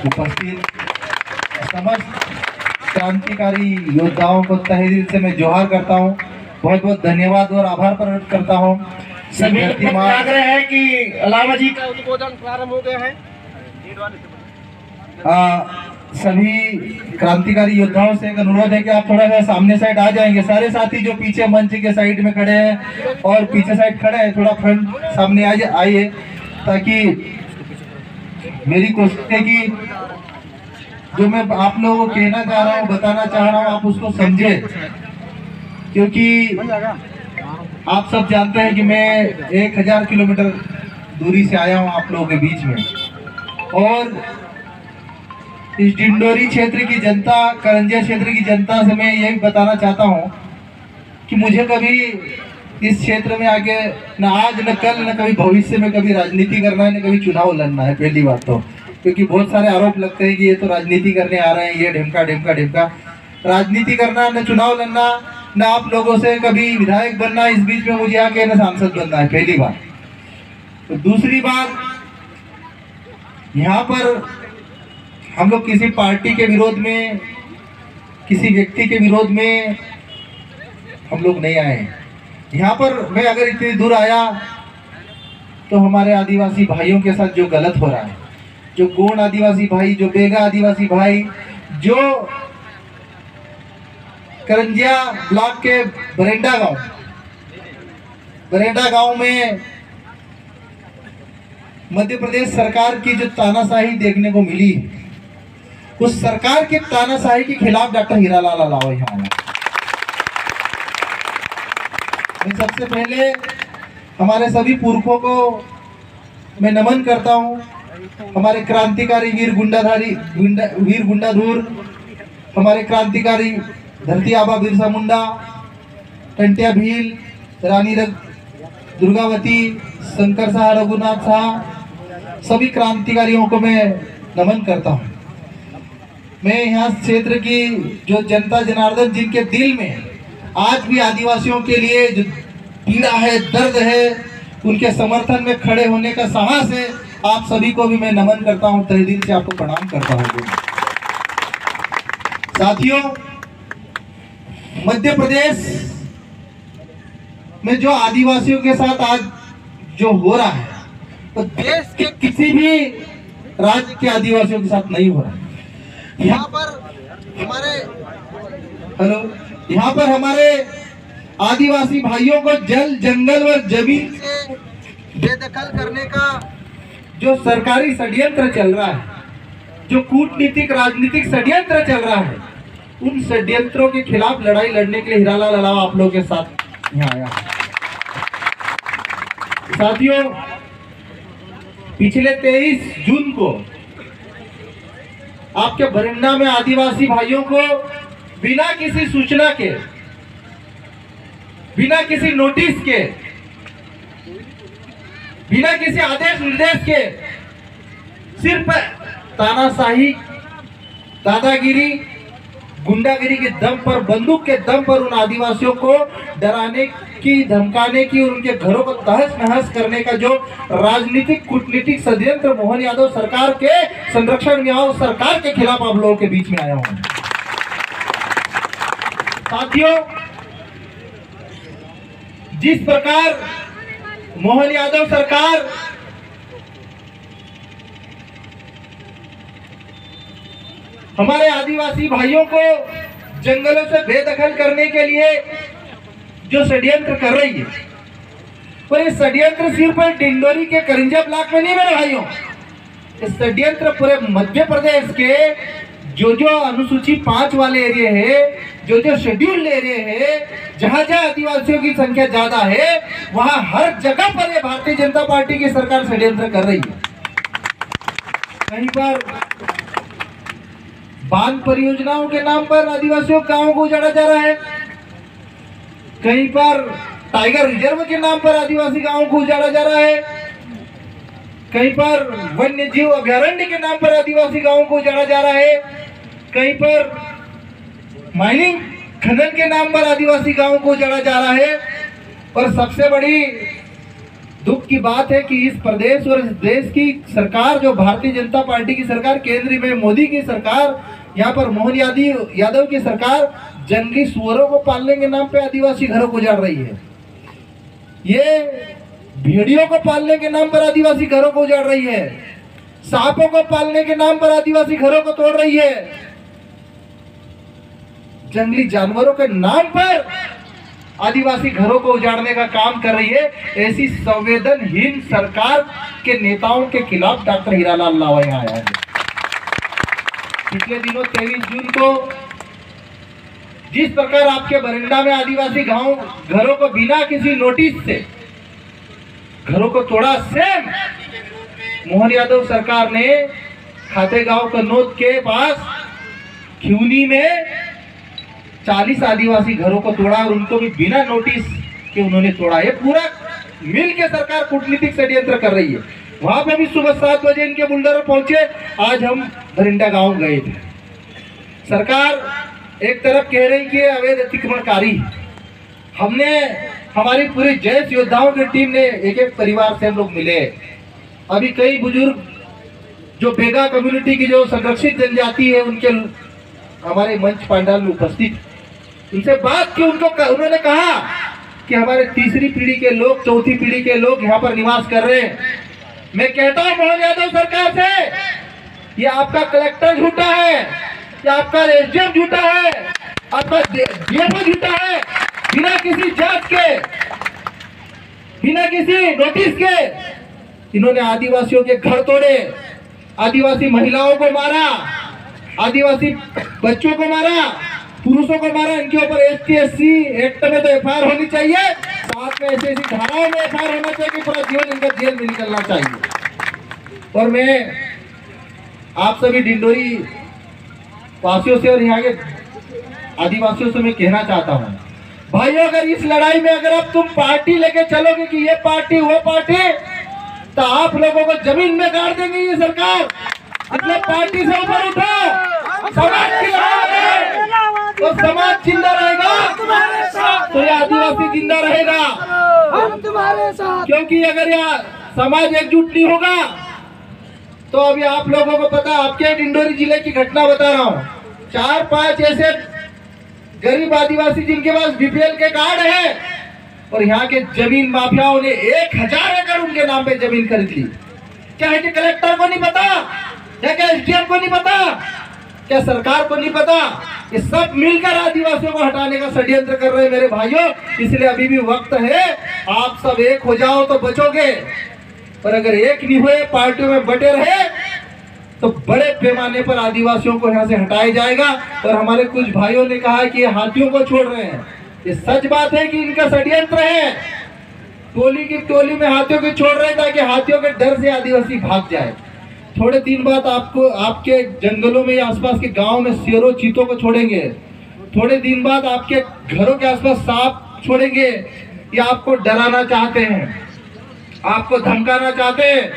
उपस्थित समस्त क्रांतिकारी योद्धाओं को तहे दिल से मैं जोहार करता हूँ। बहुत बहुत धन्यवाद और आभार प्रकट करता हूँ। सभी आग्रह है कि अलावा जी का उद्बोधन प्रारंभ हो गया है। सभी क्रांतिकारी योद्धाओं से एक अनुरोध है कि आप थोड़ा सा सामने साइड आ जाएंगे। सारे साथी जो पीछे मंच के साइड में खड़े हैं और पीछे साइड खड़े हैं, थोड़ा फ्रंट सामने आइए, ताकि मेरी कोशिश है कि जो मैं आप लोगों को कहना चाह रहा हूँ, बताना चाह रहा हूँ, आप उसको समझे। क्योंकि आप सब जानते हैं कि मैं 1000 किलोमीटर दूरी से आया हूँ आप लोगों के बीच में, और इस डिंडोरी क्षेत्र की जनता, करंजिया क्षेत्र की जनता से मैं यही बताना चाहता हूँ कि मुझे कभी इस क्षेत्र में आके न आज न कल न कभी भविष्य में कभी राजनीति करना है, न कभी चुनाव लड़ना है। पहली बात तो, क्योंकि बहुत सारे आरोप लगते हैं कि ये तो राजनीति करने आ रहे हैं, ये ढेमका ढेमका ढेमका। राजनीति करना, न चुनाव लड़ना, न आप लोगों से कभी विधायक बनना, इस बीच में मुझे आके न सांसद बनना है, पहली बात। तो दूसरी बात, यहाँ पर हम लोग किसी पार्टी के विरोध में, किसी व्यक्ति के विरोध में हम लोग नहीं आए। यहाँ पर मैं अगर इतनी दूर आया तो हमारे आदिवासी भाइयों के साथ जो गलत हो रहा है, जो गोंड आदिवासी भाई, जो बेगा आदिवासी भाई, जो करंजिया ब्लॉक के बरेंडा गांव में मध्य प्रदेश सरकार की जो तानाशाही देखने को मिली, उस सरकार के तानाशाही के खिलाफ डॉक्टर हीरालाल अलावा यहाँ आया। मैं सबसे पहले हमारे सभी पुरखों को मैं नमन करता हूँ। हमारे क्रांतिकारी वीर गुंडाधुर, हमारे क्रांतिकारी धरती आबा बिरसा मुंडा, टंटिया भील, रानी दुर्गावती, शंकर शाह, रघुनाथ शाह, सभी क्रांतिकारियों को मैं नमन करता हूँ। मैं यहाँ क्षेत्र की जो जनता जनार्दन, जिनके दिल में आज भी आदिवासियों के लिए जो पीड़ा है, दर्द है, उनके समर्थन में खड़े होने का साहस है, आप सभी को भी मैं नमन करता हूँ, तहे दिल से आपको प्रणाम करता हूँ। साथियों, मध्य प्रदेश में जो आदिवासियों के साथ आज जो हो रहा है, तो देश के किसी भी राज्य के आदिवासियों के साथ नहीं हो रहा है। यहाँ पर हमारे आदिवासी भाइयों को जल, जंगल और जमीन से बेदखल करने का जो सरकारी षड्यंत्र चल रहा है, जो कूटनीतिक राजनीतिक षड्यंत्र चल रहा है, उन षड्यंत्रों के खिलाफ लड़ाई लड़ने के लिए हीरालाल अलावा आप लोगों के साथ यहाँ आया। साथियों, पिछले 23 जून को आपके बरेंडा में आदिवासी भाइयों को बिना किसी सूचना के, बिना किसी नोटिस के, बिना किसी आदेश निर्देश के, सिर्फ तानाशाही, दादागिरी, गुंडागिरी के दम पर, बंदूक के दम पर उन आदिवासियों को डराने की, धमकाने की, उनके घरों को तहस नहस करने का जो राजनीतिक कूटनीतिक षड्यंत्र मोहन यादव सरकार के संरक्षण में आओ, सरकार के खिलाफ आप लोगों के बीच में आया हूं। साथियों, जिस प्रकार मोहन यादव सरकार हमारे आदिवासी भाइयों को जंगलों से बेदखल करने के लिए जो षड्यंत्र कर रही है, पर ये षड्यंत्र सिर्फ डिंडोरी के करंजिया ब्लॉक में नहीं मेरे भाइयों, इस षड्यंत्र पूरे मध्य प्रदेश के जो अनुसूची 5 वाले एरिया है, जो शेड्यूल एरिया है, जहां आदिवासियों की संख्या ज्यादा है, वहां हर जगह पर ये भारतीय जनता पार्टी की सरकार षड्यंत्र कर रही है। कहीं पर बांध परियोजनाओं के नाम पर आदिवासियों गांवों को उजाड़ा जा रहा है, कहीं पर टाइगर रिजर्व के नाम पर आदिवासी गांवों को उजाड़ा जा रहा है, कहीं पर वन्य जीव अभयारण्य के नाम पर आदिवासी गांवों को उजाड़ा जा रहा है, कहीं पर माइनिंग खनन के नाम पर आदिवासी गांवों को उजाड़ा जा रहा है। और सबसे बड़ी दुख की बात है कि इस प्रदेश और इस देश की सरकार, जो भारतीय जनता पार्टी की सरकार, केंद्र में मोदी की सरकार, यहाँ पर मोहन यादव की सरकार जंगली सुअरों को पालने के नाम पे आदिवासी घरों को उजाड़ रही है। ये भेड़ियों को पालने के नाम पर आदिवासी घरों को उजाड़ रही है। सांपों को पालने के नाम पर आदिवासी घरों को तोड़ रही है। जंगली जानवरों के नाम पर आदिवासी घरों को उजाड़ने का काम कर रही है। ऐसी संवेदनहीन सरकार के नेताओं के खिलाफ डॉक्टर हीरालाल लावा यहाँ आया है। पिछले दिनों 23 जून को जिस प्रकार आपके बरिंडा में आदिवासी घरों को बिना किसी नोटिस से घरों को तोड़ा, सेम मोहन यादव सरकार ने खातेगांव कन्नौज के पास खिवनी में 40 आदिवासी घरों को तोड़ा और उनको भी बिना नोटिस के उन्होंने तोड़ा। ये पूरा मिल के सरकार कूटनीतिक षड्यंत्र कर रही है। वहां पे भी सुबह 7 बजे इनके बुलडोजर पहुंचे। आज हम बरिंडा गांव गए थे। सरकार एक तरफ कह रही कि अवैध अतिक्रमणकारी, हमने हमारी पूरी जैश योद्धाओं की टीम ने एक परिवार से हम लोग मिले। अभी कई बुजुर्ग जो बेगा कम्युनिटी की जो संरक्षित जनजाति है उनके हमारे मंच पांडाल में उपस्थित, उनसे बात की। उन्होंने कहा कि हमारे तीसरी पीढ़ी के लोग, चौथी पीढ़ी के लोग यहाँ पर निवास कर रहे हैं। मैं कहता हूँ मोहन यादव सरकार से, ये आपका कलेक्टर झूठा है, ये आपका एसडीएम झूठा है, आपका डीएफओ झूठा है। बिना किसी जांच के, बिना किसी नोटिस के इन्होंने आदिवासियों के घर तोड़े, आदिवासी महिलाओं को मारा, आदिवासी बच्चों को मारा, पुरुषों को मारा। इनके ऊपर ST/SC एक्ट में तो FIR होनी चाहिए, साथ में ऐसी धाराओं में FIR होना चाहिए कि पूरा जीवन इनका जेल में निकलना चाहिए। और मैं आप सभी डिंडोरी वासियों से और यहाँ के आदिवासियों से मैं कहना चाहता हूँ, भाइयों, अगर इस लड़ाई में अगर अब तुम पार्टी लेके चलोगे कि ये पार्टी वो पार्टी, तो आप लोगों को जमीन में गाड़ देंगे ये सरकार। मतलब पार्टी से ऊपर उठो, समाज की लड़ाई है, तो समाज जिंदा रहेगा तो ये आदिवासी जिंदा रहेगा। हम तुम्हारे साथ, क्योंकि अगर यह समाज एकजुट नहीं होगा तो अभी आप लोगों को पता, आपके डिंडोरी जिले की घटना बता रहा हूँ। 4-5 ऐसे गरीब आदिवासी जिनके पास BPL के कार्ड है और यहाँ के जमीन माफियाओं ने 1000 एकड़ उनके नाम पे जमीन खरीद ली। क्या है कि कलेक्टर को नहीं पता, क्या SDM को नहीं पता, क्या सरकार को नहीं पता? ये सब मिलकर आदिवासियों को हटाने का षड्यंत्र कर रहे हैं मेरे भाइयों। इसलिए अभी भी वक्त है, आप सब एक हो जाओ तो बचोगे। पर अगर एक नहीं हुए, पार्टियों में बटे रहे, तो बड़े पैमाने पर आदिवासियों को यहाँ से हटाया जाएगा। और हमारे कुछ भाइयों ने कहा कि ये हाथियों को छोड़ रहे हैं। ये सच बात है कि इनका षड्यंत्र है। टोली की टोली में हाथियों को छोड़ रहे हैं ताकि हाथियों के डर से आदिवासी भाग जाए। थोड़े दिन बाद आपको आपके जंगलों में या आसपास के गांव में शेरों चीतों को छोड़ेंगे। थोड़े दिन बाद आपके घरों के आसपास सांप छोड़ेंगे। ये आपको डराना चाहते हैं, आपको धमकाना चाहते हैं।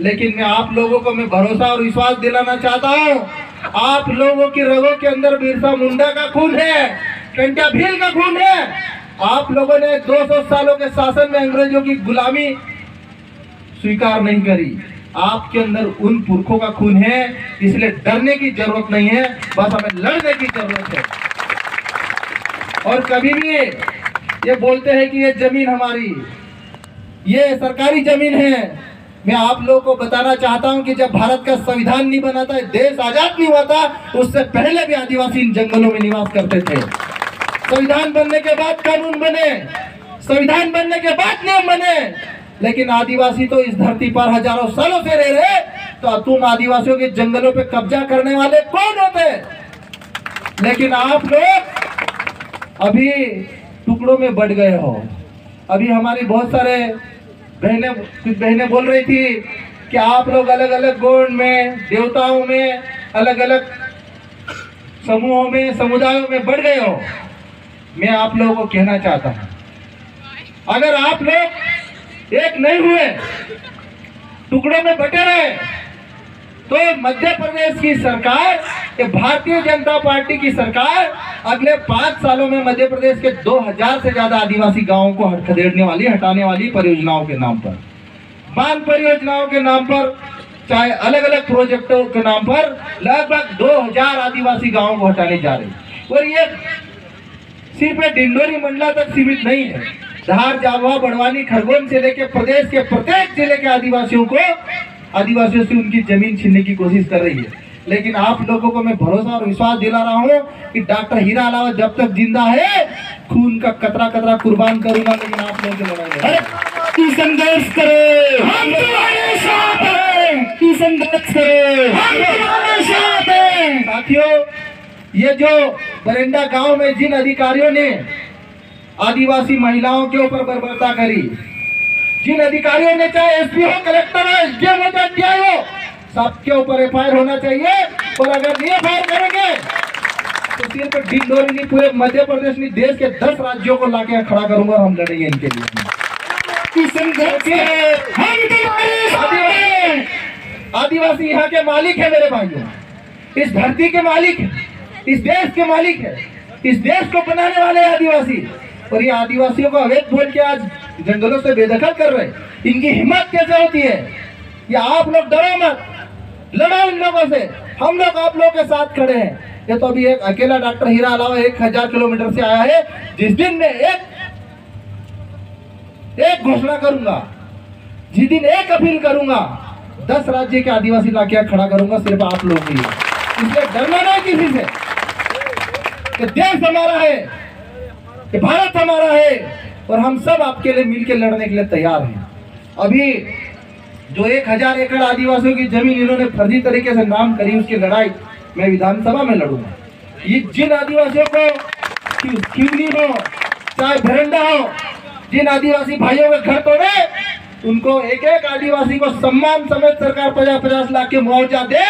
लेकिन मैं आप लोगों को मैं भरोसा और विश्वास दिलाना चाहता हूँ, आप लोगों की रगों के अंदर बिरसा मुंडा का खून है, टंट्या भील का खून है। आप लोगों ने 200 सालों के शासन में अंग्रेजों की गुलामी स्वीकार नहीं करी। आपके अंदर उन पुरखों का खून है, इसलिए डरने की जरूरत नहीं है, बस हमें लड़ने की जरूरत है। और कभी भी ये बोलते हैं कि ये जमीन हमारी, ये सरकारी जमीन है। मैं आप लोगों को बताना चाहता हूं कि जब भारत का संविधान नहीं बना था, देश आजाद नहीं हुआ था, उससे पहले भी आदिवासी इन जंगलों में निवास करते थे। संविधान बनने के बाद कानून बने, संविधान बनने के बाद नियम बने, लेकिन आदिवासी तो इस धरती पर हजारों सालों से रह रहे। तो तुम आदिवासियों के जंगलों पे कब्जा करने वाले कौन होते? लेकिन आप लोग अभी टुकड़ों में बढ़ गए हो। अभी हमारी बहुत सारे कुछ बहनें बोल रही थी कि आप लोग अलग अलग गौड़ में, देवताओं में, अलग अलग समूहों में, समुदायों में बढ़ गए हो। मैं आप लोगों को कहना चाहता हूं, अगर आप लोग एक नहीं हुए, टुकड़ों में बटे रहे, तो मध्य प्रदेश की सरकार, ये भारतीय जनता पार्टी की सरकार अगले 5 सालों में मध्य प्रदेश के 2000 से ज्यादा आदिवासी गांवों को खदेड़ने वाली, हटाने वाली परियोजनाओं के नाम पर, बांध परियोजनाओं के नाम पर, चाहे अलग अलग प्रोजेक्टों के नाम पर लगभग 2000 आदिवासी गांवों को हटाने जा रही। और ये सिर्फ डिंडोरी मंडला तक सीमित नहीं है। धार, जालवा, बड़वानी, खरगोन से लेकर प्रदेश के प्रत्येक जिले के आदिवासियों से उनकी जमीन छीनने की कोशिश कर रही है। लेकिन आप लोगों को मैं भरोसा और विश्वास दिला रहा हूँ कि डॉक्टर हीरा अलावा जब तक जिंदा है, खून का कतरा कतरा कुर्बान करूंगा, लेकिन आप लोगों की लड़ाई संघर्ष करो, हम तुम्हारे साथ हैं, संघर्ष करो, हम तुम्हारे साथ हैं। साथियों, ये जो बरेंडा गांव में जिन अधिकारियों ने आदिवासी महिलाओं के ऊपर बर्बरता करी, जिन अधिकारियों ने, चाहे एसपी हो, कलेक्टर हो, एसडीएम हो, डीआई हो, सबके ऊपर एफआईआर होना चाहिए। और अगर नहीं एफआईआर करेंगे तो सिर्फ डिंडोरी नहीं, पूरे मध्य प्रदेश नहीं, देश के 10 राज्यों को लाके खड़ा करूंगा और हम लड़ेंगे इनके लिए। आदिवासी यहाँ के मालिक है मेरे भाइयों, इस धरती के मालिक है, इस देश के मालिक है, इस देश को बनाने वाले आदिवासी। और ये आदिवासियों को अवैध बोल के आज जंगलों से बेदखल कर रहे, इनकी हिम्मत कैसे होती है? ये आप लोग डरो मत, लड़ो इन लोगों से, हम लोग आप लोगों के साथ खड़े हैं। ये तो अभी एक अकेला डॉक्टर हीरा अलावा 1000 किलोमीटर से आया है। जिस दिन मैं एक घोषणा करूंगा, जिस दिन एक अपील करूंगा, 10 राज्य के आदिवासी लाके खड़ा करूंगा, सिर्फ आप लोग ही। इसलिए डरना नहीं किसी से। कि देश हमारा है, कि भारत हमारा है, और हम सब आपके लिए मिलकर लड़ने के लिए तैयार हैं। अभी जो 1000 एकड़ आदिवासियों की जमीन इन्होंने फर्जी तरीके से नाम करी, उसकी लड़ाई मैं विधानसभा में लड़ूंगा। ये जिन आदिवासियों को खिवनी हो, चाहे भरंडा हो, जिन आदिवासी भाइयों के घर तोड़े, उनको एक एक आदिवासी को सम्मान समेत सरकार 50-50 लाख के मुआवजा दे,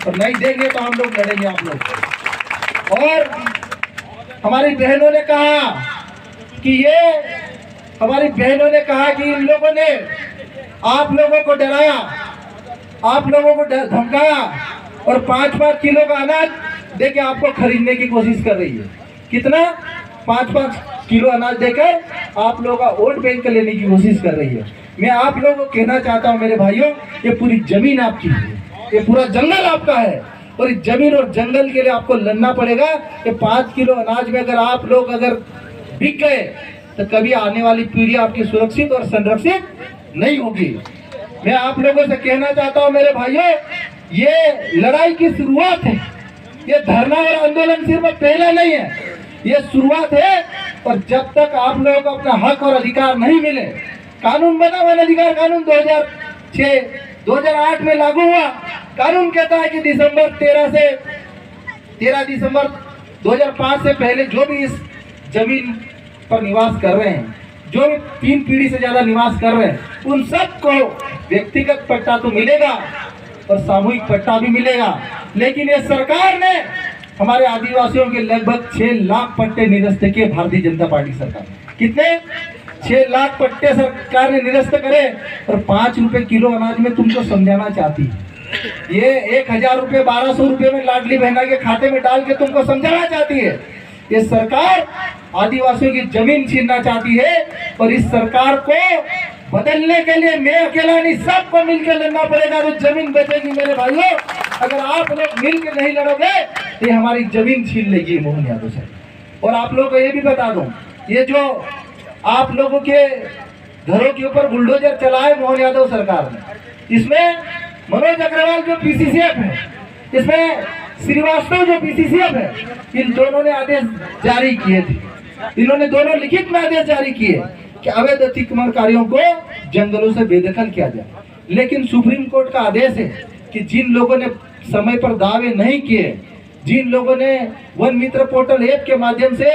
और नहीं देंगे तो हम लोग लड़ेंगे आप लोग। और हमारी बहनों ने कहा कि इन लोगों ने आप लोगों को डराया, आप लोगों को धमकाया, और 5-5 किलो का अनाज देके आपको खरीदने की कोशिश कर रही है। कितना? 5-5 किलो अनाज देकर आप लोगों का वोट बैंक लेने की कोशिश कर रही है। मैं आप लोगों को कहना चाहता हूं मेरे भाइयों, ये पूरी जमीन आपकी है, ये पूरा जंगल आपका है, और इस जमीन और जंगल के लिए आपको लड़ना पड़ेगा। कि 5 किलो अनाज में अगर आप लोग बिक गए तो कभी आने वाली पीढ़ी आपकी सुरक्षित और संरक्षित नहीं होगी। मैं आप लोगों से कहना चाहता हूं मेरे भाइयों, ये लड़ाई की शुरुआत है। ये धरना और आंदोलन सिर्फ पहला नहीं है, ये शुरुआत है। और जब तक आप लोगों को अपना हक और अधिकार नहीं मिले, कानून बना, वन अधिकार कानून 2008 में लागू हुआ। कानून कहता है कि 13 दिसंबर 2005 से पहले जो भी इस जमीन पर निवास कर रहे हैं, जो भी 3 पीढ़ी से ज्यादा निवास कर रहे हैं, उन सबको व्यक्तिगत पट्टा तो मिलेगा और सामूहिक पट्टा भी मिलेगा। लेकिन ये सरकार ने हमारे आदिवासियों के लगभग 6 लाख पट्टे निरस्त किए। भारतीय जनता पार्टी सरकार कितने? 6 लाख पट्टे सरकार ने निरस्त करे, और 5 रुपए किलो अनाज में तुमको समझाना चाहती है। ये 1000 रुपए 1200 रुपए में लाडली बहना के खाते में डाल के तुमको समझाना चाहती है। ये सरकार आदिवासियों की जमीन छीनना चाहती है, और इस सरकार को बदलने के लिए मैं अकेला नहीं, सबको मिलकर लड़ना पड़ेगा तो जमीन बचेगी मेरे भाइयों। अगर आप लोग मिलकर नहीं लड़ोगे तो ये हमारी जमीन छीन लेगी मोहन यादव साहब। और आप लोगों को ये भी बता दूं, ये जो आप लोगों के घरों के ऊपर बुलडोजर चलाए मोहन यादव सरकार ने, इसमें मनोज अग्रवाल जो पीसीसीएफ है, इसमें श्रीवास्तव जो पीसीसीएफ है, इन दोनों ने आदेश जारी किए थे। इन्होंने दोनों लिखित में आदेश जारी किए कि अवैध अतिक्रमणकारियों को जंगलों से बेदखल किया जाए। लेकिन सुप्रीम कोर्ट का आदेश है कि जिन लोगों ने समय पर दावे नहीं किए, जिन लोगों ने वन मित्र पोर्टल ऐप के माध्यम से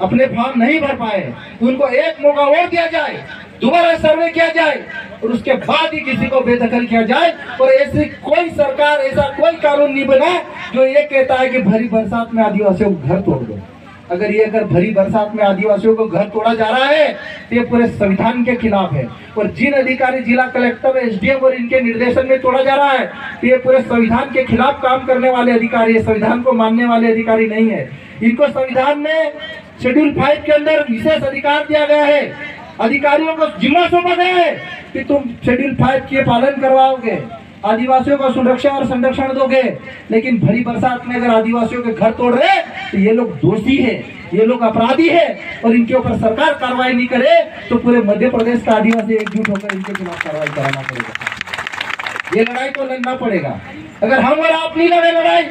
अपने फॉर्म नहीं भर पाए, उनको एक मौका और दिया जाए, दोबारा सर्वे किया जाए, और उसके बाद ही किसी को बेदखल किया जाए। और ऐसी कोई सरकार, ऐसा कोई कानून नहीं बना जो ये कहता है कि भरी बरसात में आदिवासियों को घर तोड़ दो। अगर भरी बरसात में आदिवासियों को घर तोड़ा जा रहा है तो ये पूरे संविधान के खिलाफ है। और जिन अधिकारी, जिला कलेक्टर, एसडीएम और इनके निर्देशन में तोड़ा जा रहा है तो ये पूरे संविधान के खिलाफ काम करने वाले अधिकारी है, संविधान को मानने वाले अधिकारी नहीं है। इनको संविधान में शेड्यूल 5 के अंदर विशेष अधिकार दिया गया है। अधिकारियों को जिम्मा सौंपा गया है कि तुम शेड्यूल 5 के पालन करवाओगे, आदिवासियों को सुरक्षा और संरक्षण दोगे। लेकिन भरी बरसात में अगर आदिवासियों के घर तोड़ रहे तो ये लोग दोषी है, ये लोग अपराधी है और इनके ऊपर सरकार कार्रवाई नहीं करे तो पूरे मध्य प्रदेश का आदिवासी एकजुट होकर इनके खिलाफ कार्रवाई कराना पड़ेगा। ये लड़ाई को लड़ना पड़ेगा। अगर हम और आप नहीं लड़े लड़ाई,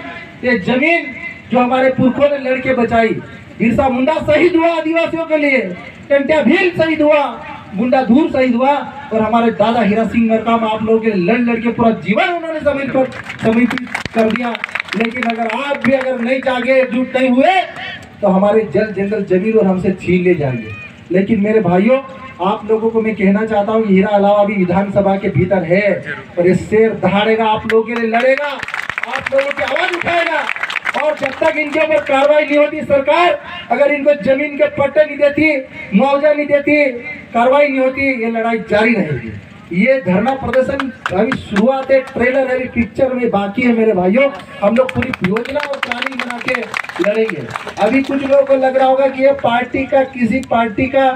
ये जमीन जो हमारे पुरखों ने लड़के बचाई, बिरसा मुंडा शहीद हुआ आदिवासियों के लिए, टंट्या भील शहीद हुआ, मुंडा धूर शहीद हुआ और हमारे दादा हीरा सिंह नरकाम आप लोगों के लड़ के पूरा जीवन उन्होंने समर्पित कर दिया। लेकिन अगर आप भी अगर नहीं जागे, एकजुट नहीं हुए तो हमारे जल जंगल जमीन और हमसे छीन ले जाएंगे। लेकिन मेरे भाइयों, आप लोगों को मैं कहना चाहता हूँ, हीरा अलावा भी विधानसभा के भीतर है और ये शेर दहाड़ेगा, आप लोगों के लिए लड़ेगा, आप लोगों की आवाज उठाएगा। और जब तक इनके ऊपर कार्रवाई नहीं होती, सरकार अगर इनको जमीन के पट्टे नहीं देती, मुआवजा नहीं देती, कार्रवाई नहीं होती, ये लड़ाई जारी रहेगी। ये धरना प्रदर्शन अभी शुरुआत है, ट्रेलर है, पिक्चर में बाकी है मेरे भाइयों। हम लोग पूरी योजना और प्लानिंग बना के लड़ेंगे। अभी कुछ लोगों को लग रहा होगा कि ये पार्टी का, किसी पार्टी का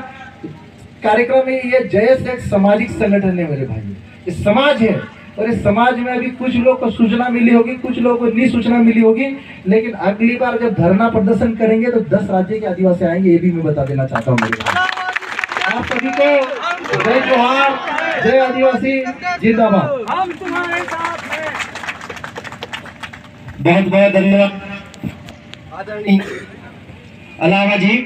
कार्यक्रम है, ये जयस एक सामाजिक संगठन है मेरे भाइयों, ये समाज है। और इस समाज में अभी कुछ लोगों को सूचना मिली होगी, कुछ लोगों को नहीं सूचना मिली होगी। लेकिन अगली बार जब धरना प्रदर्शन करेंगे तो 10 राज्य के आदिवासी आएंगे, ये भी मैं बता देना चाहता हूँ मेरे भाई। आप सभी को जय जोहार, जय आदिवासी, जिंदाबाद। हम तुम्हारे साथ हैं। बहुत बहुत धन्यवाद आदरणीय अलावा जी।